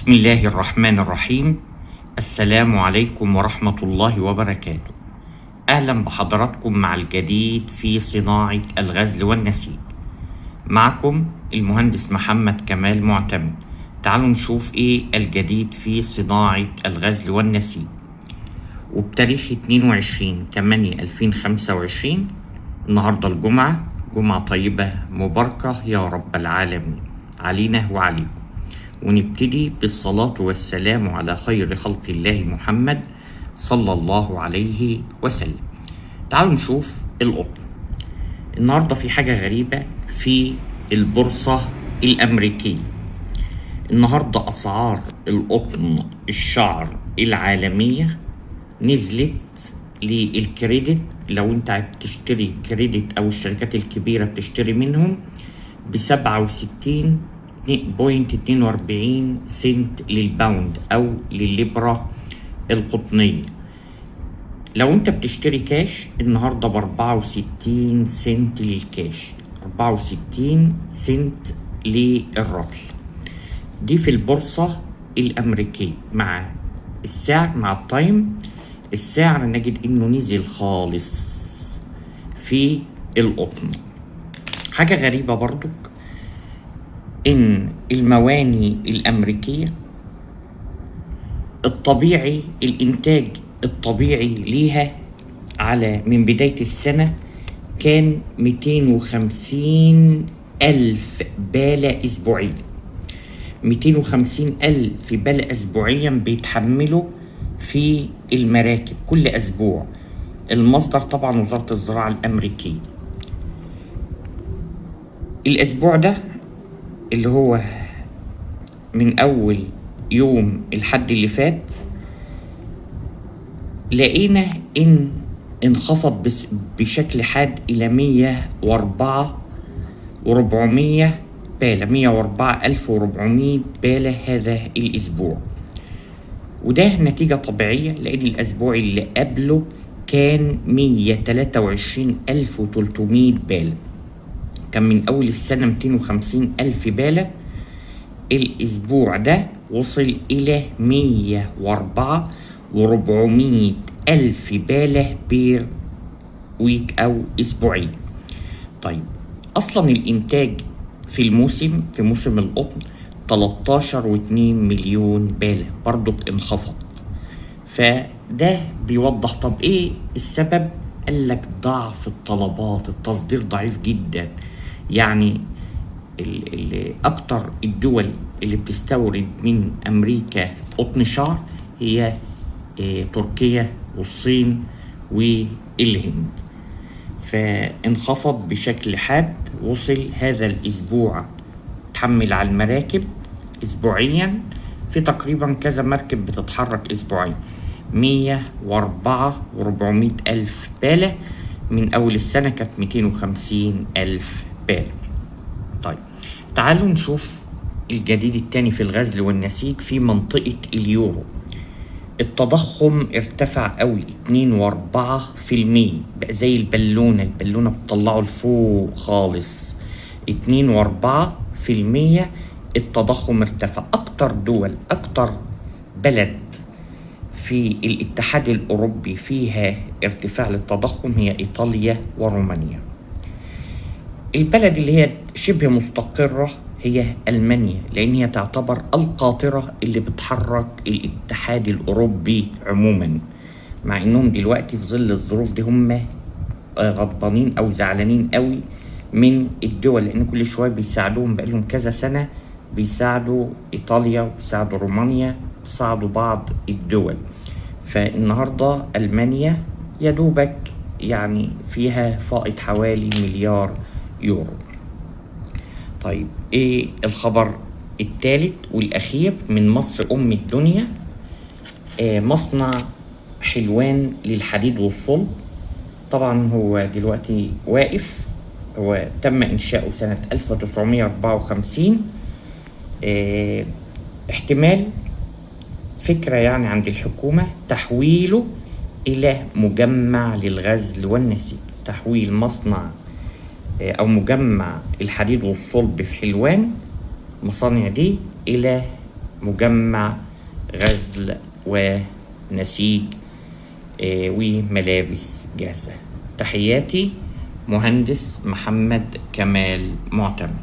بسم الله الرحمن الرحيم. السلام عليكم ورحمة الله وبركاته. أهلا بحضراتكم مع الجديد في صناعة الغزل والنسيج. معكم المهندس محمد كمال معتمد. تعالوا نشوف إيه الجديد في صناعة الغزل والنسيج. وبتاريخ 22/8/2025 النهاردة الجمعة، جمعة طيبة مباركة يا رب العالمين علينا وعليكم. ونبتدي بالصلاة والسلام على خير خلق الله محمد صلى الله عليه وسلم. تعالوا نشوف القطن. النهاردة في حاجة غريبة في البورصة الأمريكية. النهاردة أسعار القطن الشعر العالمية نزلت للكريدت. لو انت بتشتري كريدت أو الشركات الكبيرة بتشتري منهم ب67.42 سنت للباوند أو للليبرة القطنية. لو انت بتشتري كاش النهاردة ب64 سنت للكاش، 64 سنت للرطل. دي في البورصة الأمريكية. مع السعر مع التايم السعر نجد انه نزل خالص في القطن. حاجة غريبة برضك ان المواني الامريكية الطبيعي، الانتاج الطبيعي ليها على من بداية السنة كان 250 ألف بالة أسبوعيا. 250 ألف بالة أسبوعيا بيتحملوا في المراكب كل أسبوع. المصدر طبعا وزارة الزراعة الأمريكية. الأسبوع ده اللي هو من أول يوم الحد اللي فات لقينا إن انخفض بشكل حاد إلى 104,400 بالة، 104,400 بالة هذا الأسبوع. وده نتيجة طبيعية لأن الأسبوع اللي قبله كان 123,300 بالة. كان من أول السنة 250 ألف بالة. الأسبوع ده وصل إلى 104,400 ألف بالة بير ويك أو أسبوعين. طيب أصلا الإنتاج في موسم القطن 13.2 مليون بالة، برضو انخفض. فده بيوضح طب إيه السبب؟ قالك ضعف الطلبات، التصدير ضعيف جدا. يعني أكتر الدول اللي بتستورد من أمريكا قطن شعر هي تركيا والصين والهند. فانخفض بشكل حاد. وصل هذا الأسبوع تحمل على المراكب أسبوعيا في تقريبا كذا مركب بتتحرك أسبوعيا 104,400 ألف بالة. من أول السنة كانت 250 ألف بالة. طيب تعالوا نشوف الجديد التاني في الغزل والنسيج في منطقة اليورو. التضخم ارتفع قوي 2.4%، بقى زي البالونة بتطلعه لفوق خالص. 2.4% التضخم ارتفع. أكتر بلد في الاتحاد الأوروبي فيها ارتفاع للتضخم هي إيطاليا ورومانيا. البلد اللي هي شبه مستقرة هي ألمانيا، لأن هي تعتبر القاطرة اللي بتحرك الاتحاد الأوروبي عموما، مع إنهم دلوقتي في ظل الظروف دي هم غضبانين أو زعلانين قوي من الدول، لأن كل شوية بيساعدوهم بقالهم كذا سنة، بيساعدوا إيطاليا وبيساعدوا رومانيا، بيساعدوا بعض الدول. فالنهاردة ألمانيا يدوبك يعني فيها فائض حوالي 1,000,000,000 يورو. طيب ايه الخبر الثالث والأخير من مصر أم الدنيا؟ مصنع حلوان للحديد والصلب. طبعا هو دلوقتي واقف. هو تم إنشاؤه سنة 1954. احتمال فكرة يعني عند الحكومة تحويله إلى مجمع للغزل والنسيج. تحويل مصنع أو مجمع الحديد والصلب في حلوان، مصانع دي، إلى مجمع غزل ونسيج وملابس جاهزة. تحياتي، مهندس محمد كمال معتمد.